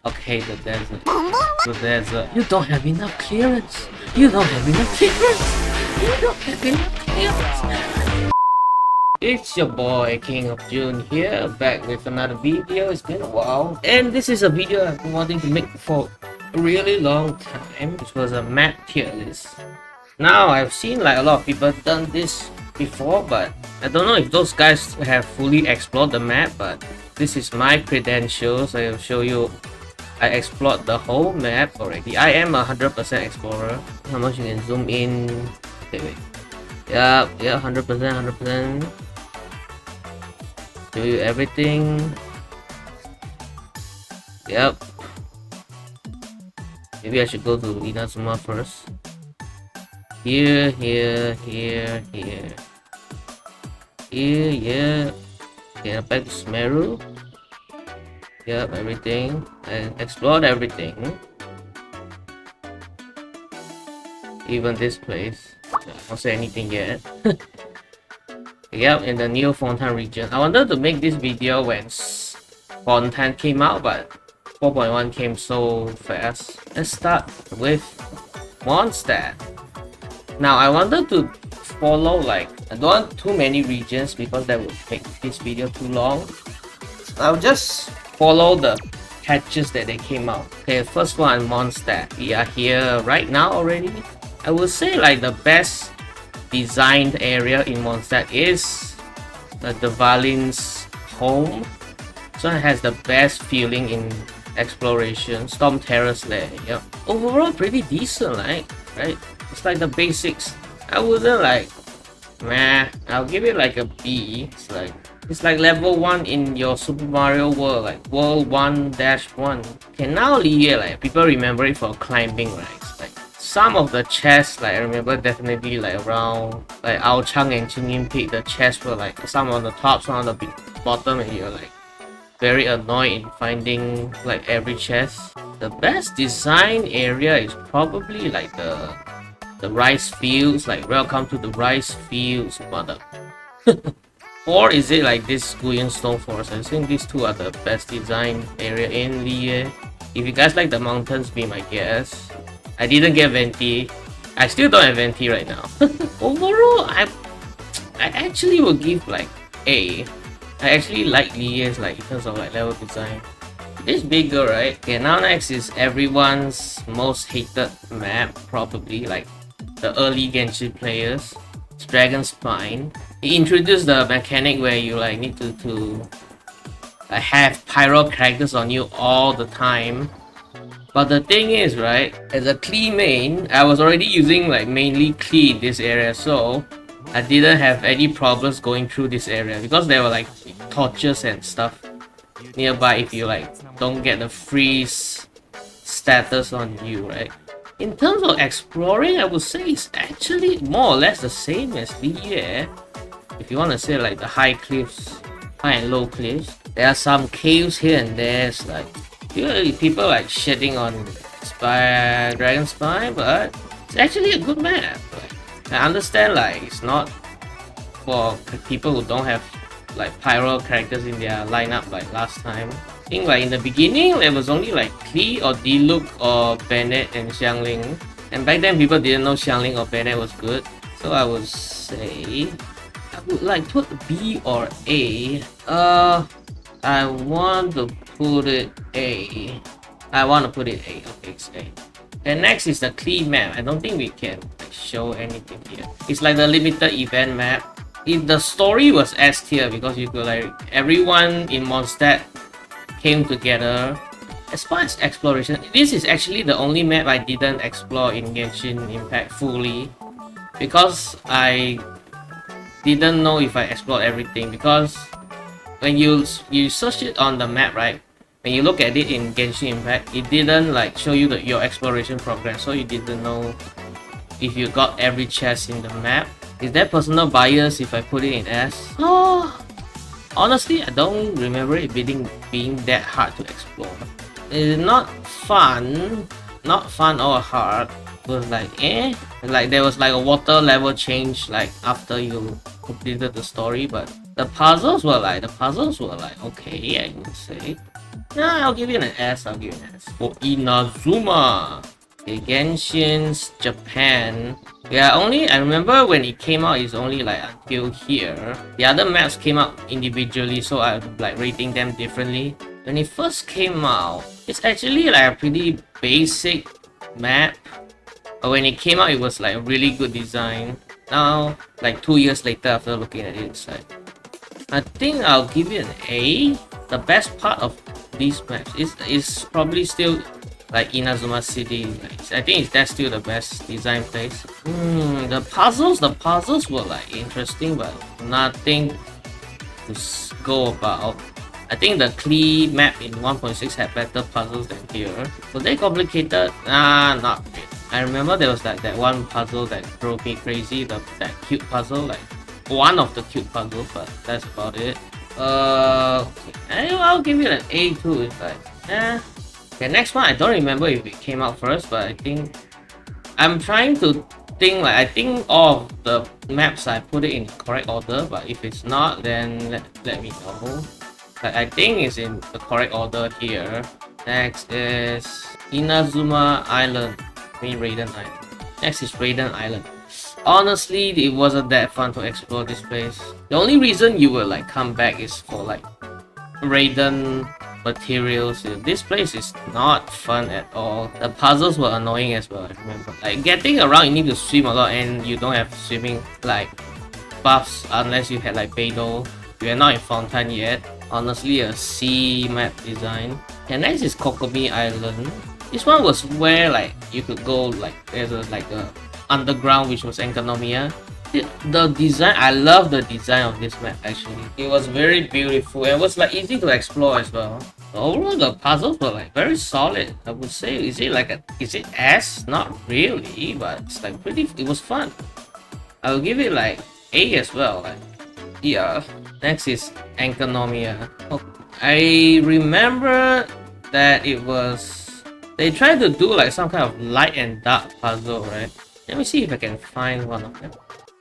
Okay, the desert. The desert. You don't have enough clearance. You don't have enough clearance. You don't have enough clearance. It's your boy King of June here, back with another video. It's been a while, and this is a video I've been wanting to make for a really long time, which was a map tier list. Now I've seen like a lot of people done this before, but I don't know if those guys have fully explored the map. But this is my credentials. I'll show you. I explored the whole map already. I am a 100% explorer. How much you can zoom in? Okay, wait. Yeah, 100%, 100%. Show you everything. Yep. Maybe I should go to Inazuma first. Here, yeah. Back to Sumeru. Yep, everything. I explored everything. Even this place. I won't say anything yet. Yep, in the new Fontaine region. I wanted to make this video when Fontaine came out, but 4.1 came so fast. Let's start with Mondstadt. Now, I wanted to follow I don't want too many regions because that would make this video too long. I'll just follow the patches that they came out. Okay, first one, Mondstadt. We are here right now already. I would say the best designed area in Mondstadt is the Valin's home. So it has the best feeling in exploration. Storm Terrace there. Yep. Overall, pretty decent, right? It's like the basics. I wouldn't meh. I'll give it a B. It's like level 1 in your Super Mario World, World 1-1. Okay, now Liyue, people remember it for climbing, right? Some of the chests, I remember definitely around Ao Chang and Qingyin Peak, the chests were some on the top, some on the bottom, and you're very annoyed in finding every chest. The best design area is probably the rice fields, welcome to the rice fields, mother. Or is it this Guyan Stone Forest? I think these two are the best design area in Liyue. If you guys like the mountains, be my guess. I didn't get Venti. I still don't have Venti right now. Overall, I actually will give A. I actually like Liyue's in terms of level design. It's bigger, right? Okay, now next is everyone's most hated map, probably the early Genshin players. It's Dragonspine. He introduced the mechanic where you need to have pyro characters on you all the time. But the thing is, right, as a Klee main, I was already using mainly Klee in this area, so I didn't have any problems going through this area because there were torches and stuff nearby if you don't get the freeze status on you, right? In terms of exploring, I would say it's actually more or less the same as Liyue. If you want to say the high cliffs, high and low cliffs, there are some caves here and there. It's people shitting on Dragonspine, but it's actually a good map. I understand it's not for people who don't have pyro characters in their lineup last time. I think in the beginning there was only Klee or Diluc or Bennett and Xiangling, and back then people didn't know Xiangling or Bennett was good. So I would say I would put B or A. I want to put it A. Okay, it's A. And next is the Klee map. I don't think we can show anything here. It's the limited event map. If the story was S tier, because you could everyone in Mondstadt came together. As far as exploration, this is actually the only map I didn't explore in Genshin Impact fully, because I didn't know if I explored everything. Because when you search it on the map, right, when you look at it in Genshin Impact, it didn't show you your exploration progress, so you didn't know if you got every chest in the map. Is there personal bias if I put it in S? Oh, honestly, I don't remember it being that hard to explore. It's not fun or hard. It was there was a water level change after you completed the story, but the puzzles were okay, I would say. I'll give it an S. I'll give it an S. For Inazuma. Okay, Genshin's Japan. Yeah, I remember when it came out, it's only like until here. The other maps came out individually, so I'm like rating them differently. When it first came out, it's actually like a pretty basic map. But when it came out, it was like a really good design. Now, like 2 years later, after looking at it, it's like, I think I'll give it an A. The best part of these maps is probably still like Inazuma City. I think that's still the best design place. The puzzles were like interesting, but nothing to go about. I think the Klee map in 1.6 had better puzzles than here. Were they complicated? Not really. I remember there was like that one puzzle that drove me crazy, that cute puzzle, like one of the cute puzzles, but that's about it. Okay. I'll give it an A too. It's like, Okay, next one, I don't remember if it came out first, but I think I'm trying to think, like, I think all of the maps I put it in correct order, but if it's not, then let me know. Like, I think it's in the correct order here. Next is Inazuma Island. Raiden Island. Next is Raiden Island. Honestly, it wasn't that fun to explore this place. The only reason you will like come back is for like Raiden materials. This place is not fun at all. The puzzles were annoying as well, I remember. Like getting around, you need to swim a lot, and you don't have swimming like buffs unless you had like Beidou. We are not in Fontaine yet. Honestly, a C map design. And next is Kokomi Island. This one was where like you could go, like there's like a underground, which was Enkanomiya. The design, I love the design of this map actually. It was very beautiful and it was like easy to explore as well. Overall, the puzzles were like very solid. I would say, is it S? Not really, but it's like it was fun. I'll give it like A as well. Like, yeah. Next is Enkanomiya. Oh, I remember that they tried to do like some kind of light and dark puzzle, right? Let me see if I can find one of them.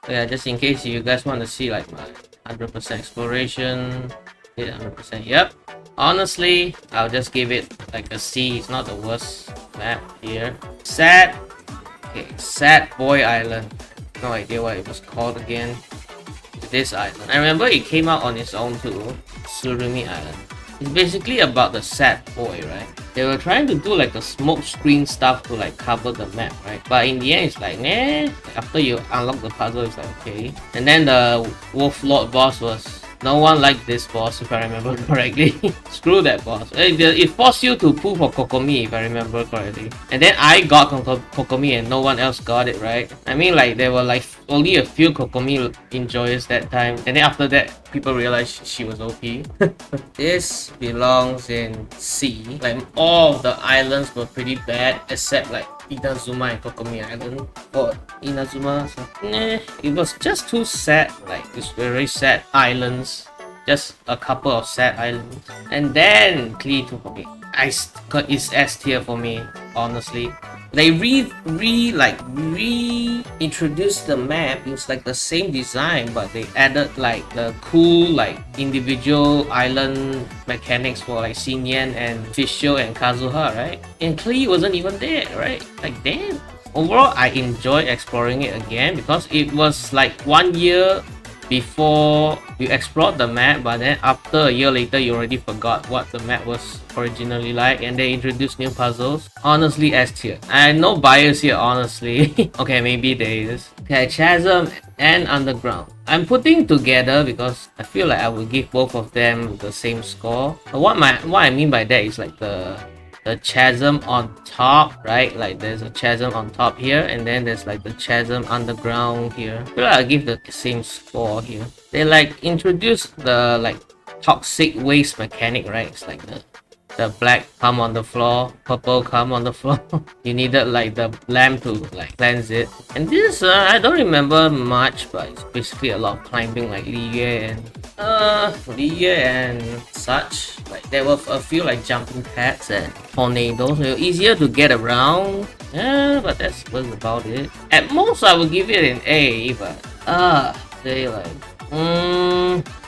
Yeah, just in case you guys want to see like my 100% exploration. Yeah, 100%. Yep. Honestly, I'll just give it like a C. It's not the worst map here. Sad. Okay, Sad Boy Island. No idea what it was called again. This island. I remember it came out on its own too. Surumi Island. It's basically about the sad boy, right? They were trying to do like a smoke screen stuff to like cover the map, right? But in the end, it's like, nah. After you unlock the puzzle, it's like, okay. And then the Wolf Lord boss was... No one liked this boss, if I remember correctly. Screw that boss. It forced you to pull for Kokomi, if I remember correctly. And then I got Kokomi and no one else got it, right? I mean, like, there were like only a few Kokomi enjoyers that time. And then after that, people realized she was OP. This belongs in C. Like, all of the islands were pretty bad, except like Inazuma and Kokomi Island. Or Inazuma, so, nah, it was just too sad. Like, it's very sad islands. Just a couple of sad islands. And then Klee to Kokomi. It's S tier for me, honestly. They reintroduced the map. It was like the same design, but they added like the cool like individual island mechanics for like Xinyan and Fischl and Kazuha, right? And Klee wasn't even there, right? Like, damn. Overall, I enjoyed exploring it again because it was like 1 year before you explored the map, but then after a year later you already forgot what the map was originally like, and they introduced new puzzles. Honestly, S tier. I have no bias here, honestly. Okay, maybe there is. Okay, Chasm and Underground. I'm putting together because I feel like I will give both of them the same score. What I mean by that is like the chasm on top, right? Like there's a chasm on top here, and then there's like the chasm underground here. I feel like I'll give the same score here. They like introduced the like toxic waste mechanic, right? It's like the black come on the floor, purple come on the floor. You needed like the lamp to like cleanse it. And this I don't remember much, but it's basically a lot of climbing like Liyue and such. Like there were a few like jumping pads and tornadoes, so easier to get around. Yeah, but that was about it. At most I would give it an A, but say like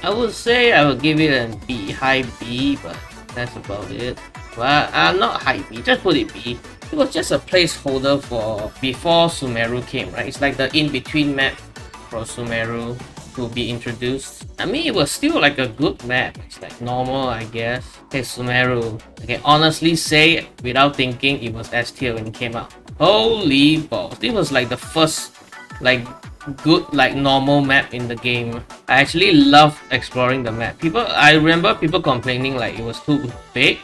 I would say I would give it a B, high B, but That's about it. But I'm not hypey, just put it B. It was just a placeholder for before Sumeru came, right? It's like the in-between map for Sumeru to be introduced. I mean, it was still like a good map. It's like normal, I guess. Okay, Sumeru. I can honestly say, without thinking, it was S tier when it came out. Holy balls. This was like the first, like, good, like, normal map in the game. I actually love exploring the map. I remember people complaining like it was too big.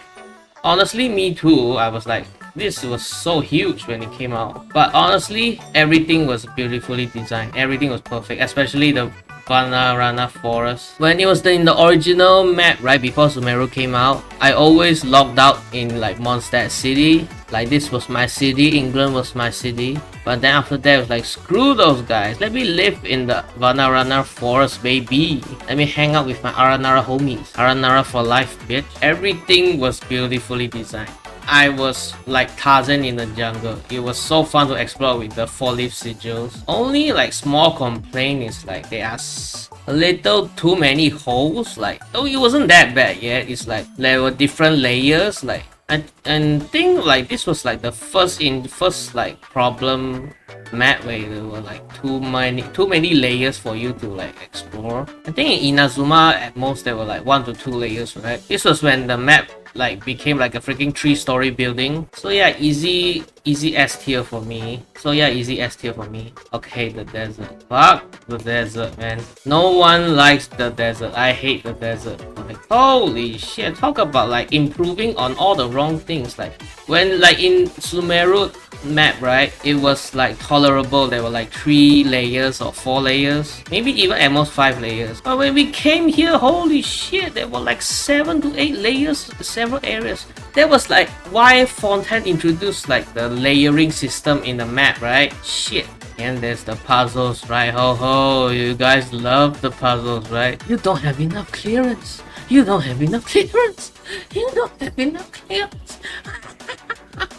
Honestly, me too. I was like, this was so huge when it came out. But honestly, everything was beautifully designed. Everything was perfect, especially the Vanarana Forest. When it was in the original map, right before Sumeru came out, I always logged out in like Mondstadt City. Like, this was my city, England was my city. But then after that, it was like, screw those guys. Let me live in the Vanarana Forest, baby. Let me hang out with my Aranara homies. Aranara for life, bitch. Everything was beautifully designed. I was like Tarzan in the jungle. It was so fun to explore with the 4-leaf sigils. Only like small complaint is like there are a little too many holes. Like, oh, it wasn't that bad yet. It's like there were different layers. Like, and think like this was like the first like problem map where there were like too many layers for you to like explore. I think in Inazuma at most there were like 1 to 2 layers, right? This was when the map like became like a freaking 3-story building. So yeah, easy S tier for me. Easy S tier for me. Okay, the desert. Fuck the desert, man. No one likes the desert. I hate the desert. Like, holy shit, talk about like improving on all the wrong things. Like, when like in Sumeru map, right, it was like tolerable. There were like 3 layers or 4 layers, maybe even at most 5 layers. But when we came here, holy shit, there were like 7 to 8 layers, several areas. That was like why Fontaine introduced like the layering system in the map, right? Shit. And there's the puzzles, right? Ho ho, you guys love the puzzles, right? You don't have enough clearance. You don't have enough clearance. You don't have enough clearance.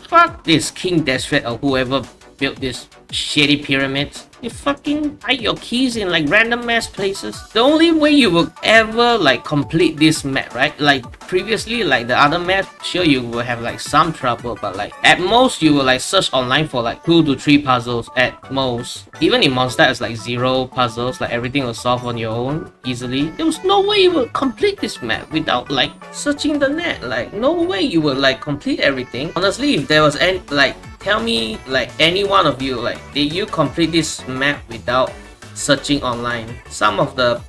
Fuck this King Desret or whoever built this shitty pyramids. You fucking hide your keys in like random ass places. The only way you will ever like complete this map, right? Like previously, like the other map, sure you will have like some trouble, but like at most you will like search online for like 2 to 3 puzzles at most. Even in Mondstadt it's like 0 puzzles, like everything was solved on your own easily. There was no way you would complete this map without like searching the net. Like no way you would like complete everything. Honestly, if there was any like, tell me like any one of you, like did you complete this map without searching online? Some of the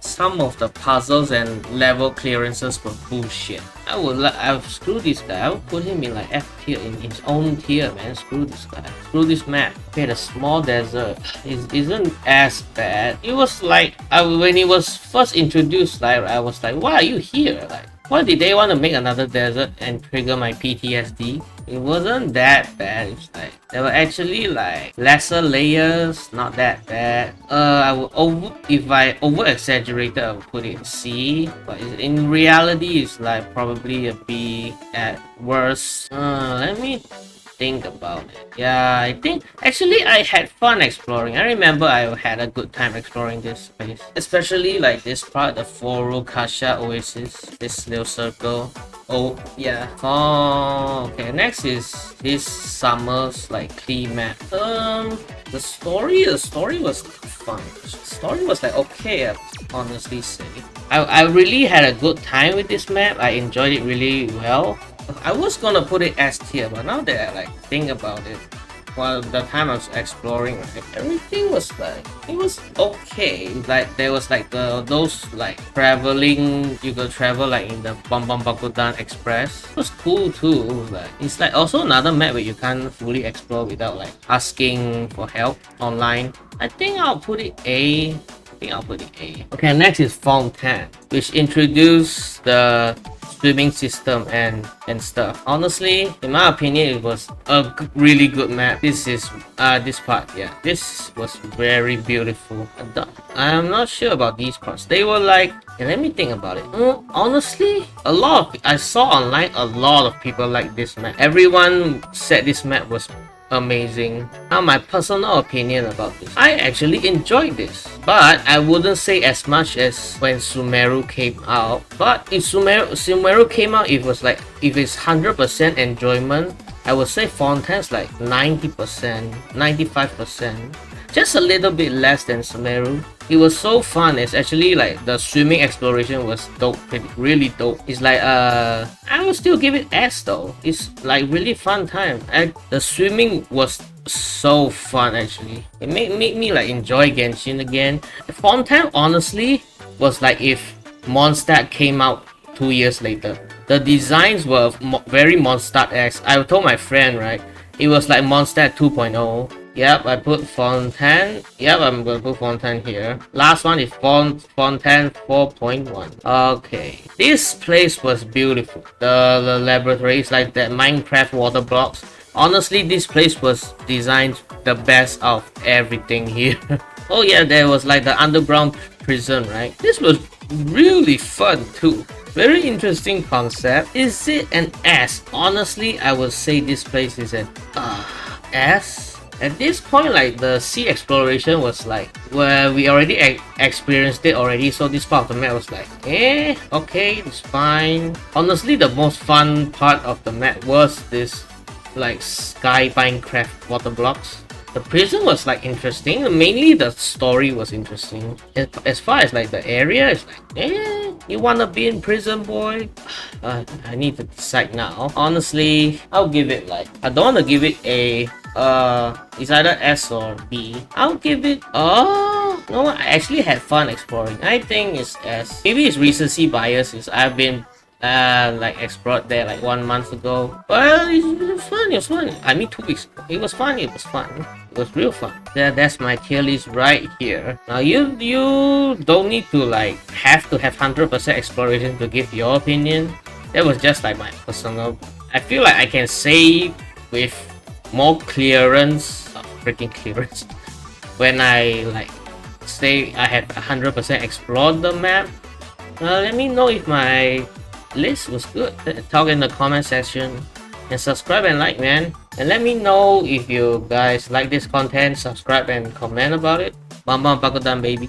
puzzles and level clearances were bullshit. I'll screw this guy. I would put him in like F tier, in his own tier, man. Screw this guy. Screw this map. Okay, the small desert isn't as bad. It was like when it was first introduced, like I was like, why are you here? Like, why did they want to make another desert and trigger my PTSD? It wasn't that bad. It's like there were actually like lesser layers, not that bad. If I over exaggerated, I would put it in C, but in reality, it's like probably a B at worst. Let me think about it. Yeah, I think actually I had fun exploring. I remember I had a good time exploring this place, especially like this part, the Kasha Oasis, this little circle. Oh yeah. Oh, okay. Next is this summer's like clean map. The story was fun. The story was like okay, I honestly say. I really had a good time with this map. I enjoyed it really well. I was gonna put it S tier, but now that I like think about it, while the time I was exploring, right, everything was like, it was okay. Like there was like those like traveling, you could travel like in the BAKUDAN Express. It was cool too. It's like also another map where you can't fully explore without like asking for help online. I think I'll put it A. Okay, next is Fontaine, which introduced the swimming system and stuff. Honestly, in my opinion, it was a really good map. This part, yeah, this was very beautiful. I'm not sure about these parts. They were like, okay, let me think about it. Honestly, I saw online a lot of people like this map. Everyone said this map was amazing. Now my personal opinion about this. I actually enjoyed this, but I wouldn't say as much as when Sumeru came out. But if Sumeru came out, it was like, if it's 100% enjoyment, I would say Fontaine's like 90%, 95%. Just a little bit less than Sumeru. It was so fun. It's actually like the swimming exploration was dope, really dope. It's like I will still give it S though. It's like really fun time. And the swimming was so fun actually. It made me like enjoy Genshin again. Fontaine honestly was like if Mondstadt came out 2 years later. The designs were very Mondstadt-esque. I told my friend, right? It was like Mondstadt 2.0. Yep, I put Fontaine. Yep, I'm gonna put Fontaine here. Last one is Fontaine 4.1. Okay, this place was beautiful. The laboratory is like that Minecraft water blocks. Honestly, this place was designed the best of everything here. Oh yeah, there was like the underground prison, right? This was really fun too. Very interesting concept. Is it an S? Honestly, I would say this place is an S. At this point, like the sea exploration was like where we already experienced it already, so this part of the map was like, okay, it's fine. Honestly, the most fun part of the map was this like sky Minecraft water blocks. The prison was like interesting. Mainly the story was interesting. As far as like the area, it's like, you wanna be in prison, boy? I need to decide now. Honestly, I'll give it like, I don't wanna give it a it's either S or B. I'll give it, no, I actually had fun exploring. I think it's S. Maybe it's recency bias, is I've been like explored there like 1 month ago. Well, it was fun, it was fun. I mean 2 weeks ago. It was fun, it was fun. It was real fun. That's my tier list right here. Now you don't need to like have to have 100% exploration to give your opinion. That was just like my personal. I feel like I can say with more clearance, freaking clearance, when I like say I have 100% explored the map. Let me know if my list was good. Talk in the comment section and subscribe and like, man. And let me know if you guys like this content. Subscribe and comment about it. Bam bam bakudan, baby.